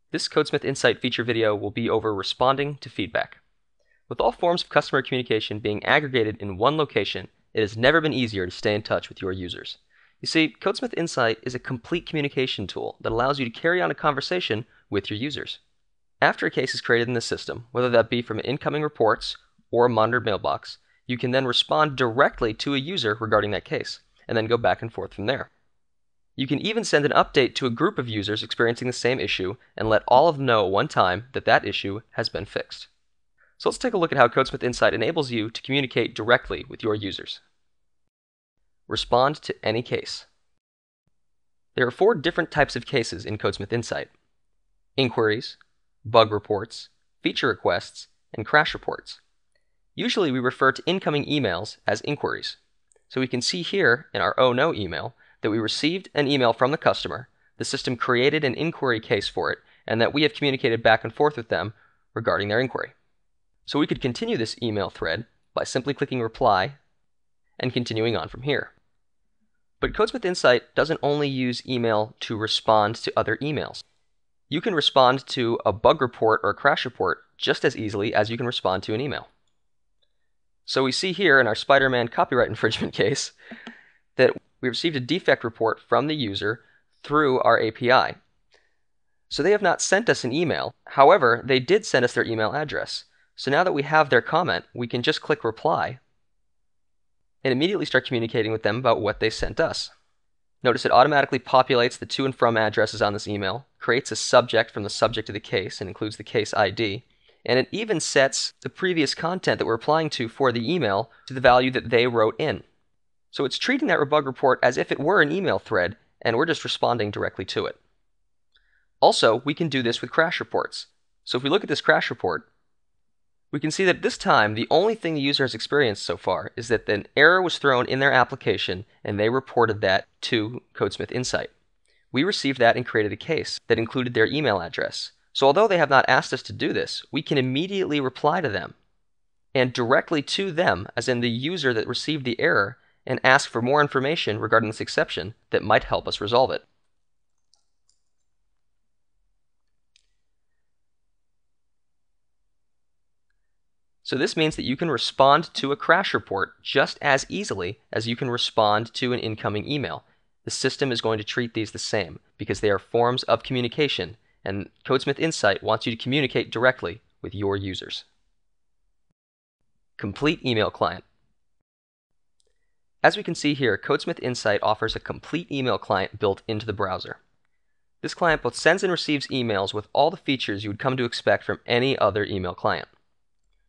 This CodeSmith Insight feature video will be over responding to feedback. With all forms of customer communication being aggregated in one location, it has never been easier to stay in touch with your users. You see, CodeSmith Insight is a complete communication tool that allows you to carry on a conversation with your users. After a case is created in the system, whether that be from incoming reports or a monitored mailbox, you can then respond directly to a user regarding that case, and then go back and forth from there. You can even send an update to a group of users experiencing the same issue and let all of them know at one time that that issue has been fixed. So let's take a look at how CodeSmith Insight enables you to communicate directly with your users. Respond to any case. There are 4 different types of cases in CodeSmith Insight: inquiries, bug reports, feature requests, and crash reports. Usually we refer to incoming emails as inquiries. So we can see here in our "Oh no" email that we received an email from the customer, the system created an inquiry case for it, and that we have communicated back and forth with them regarding their inquiry. So we could continue this email thread by simply clicking reply and continuing on from here. But CodeSmith Insight doesn't only use email to respond to other emails. You can respond to a bug report or a crash report just as easily as you can respond to an email. So we see here in our Spider-Man copyright infringement case that we received a defect report from the user through our API. So they have not sent us an email. However, they did send us their email address. So now that we have their comment, we can just click reply and immediately start communicating with them about what they sent us. Notice it automatically populates the to and from addresses on this email, creates a subject from the subject of the case and includes the case ID, and it even sets the previous content that we're applying to for the email to the value that they wrote in. So it's treating that bug report as if it were an email thread, and we're just responding directly to it. Also, we can do this with crash reports. So if we look at this crash report, we can see that this time the only thing the user has experienced so far is that an error was thrown in their application and they reported that to CodeSmith Insight. We received that and created a case that included their email address. So although they have not asked us to do this, we can immediately reply to them and directly to them, as in the user that received the error, and ask for more information regarding this exception that might help us resolve it. So this means that you can respond to a crash report just as easily as you can respond to an incoming email. The system is going to treat these the same because they are forms of communication, and CodeSmith Insight wants you to communicate directly with your users. Complete email client. As we can see here, CodeSmith Insight offers a complete email client built into the browser. This client both sends and receives emails with all the features you would come to expect from any other email client.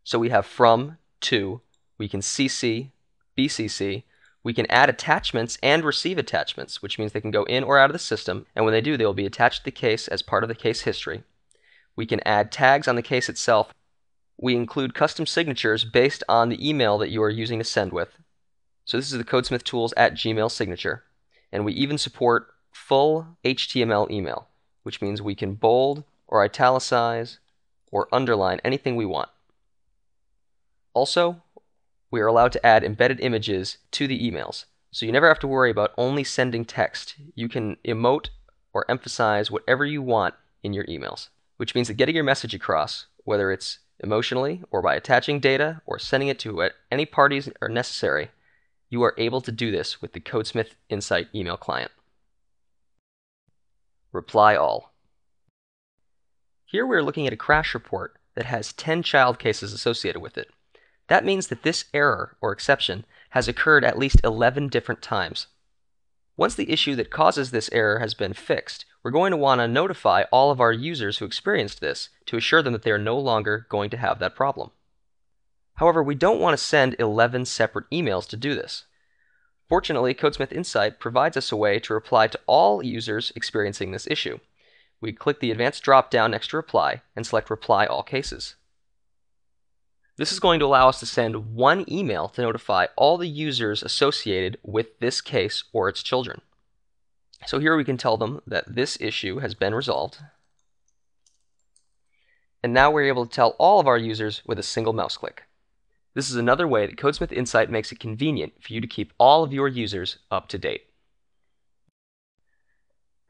So we have from, to, we can CC, BCC, we can add attachments and receive attachments, which means they can go in or out of the system, and when they do, they will be attached to the case as part of the case history. We can add tags on the case itself. We include custom signatures based on the email that you are using to send with. So this is the CodeSmith Tools @Gmail signature. And we even support full HTML email, which means we can bold or italicize or underline anything we want. Also, we are allowed to add embedded images to the emails, so you never have to worry about only sending text. You can emote or emphasize whatever you want in your emails, which means that getting your message across, whether it's emotionally or by attaching data or sending it to any parties are necessary, you are able to do this with the CodeSmith Insight email client. Reply all. Here we're looking at a crash report that has 10 child cases associated with it. That means that this error or exception has occurred at least 11 different times. Once the issue that causes this error has been fixed, we're going to want to notify all of our users who experienced this to assure them that they are no longer going to have that problem. However, we don't want to send 11 separate emails to do this. Fortunately, CodeSmith Insight provides us a way to reply to all users experiencing this issue. We click the advanced drop-down next to reply and select Reply All Cases. This is going to allow us to send one email to notify all the users associated with this case or its children. So here we can tell them that this issue has been resolved. And now we're able to tell all of our users with a single mouse click. This is another way that CodeSmith Insight makes it convenient for you to keep all of your users up to date.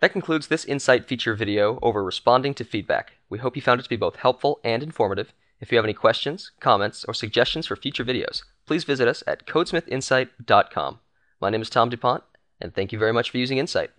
That concludes this Insight feature video over responding to feedback. We hope you found it to be both helpful and informative. If you have any questions, comments, or suggestions for future videos, please visit us at CodeSmithInsight.com. My name is Tom DuPont, and thank you very much for using Insight.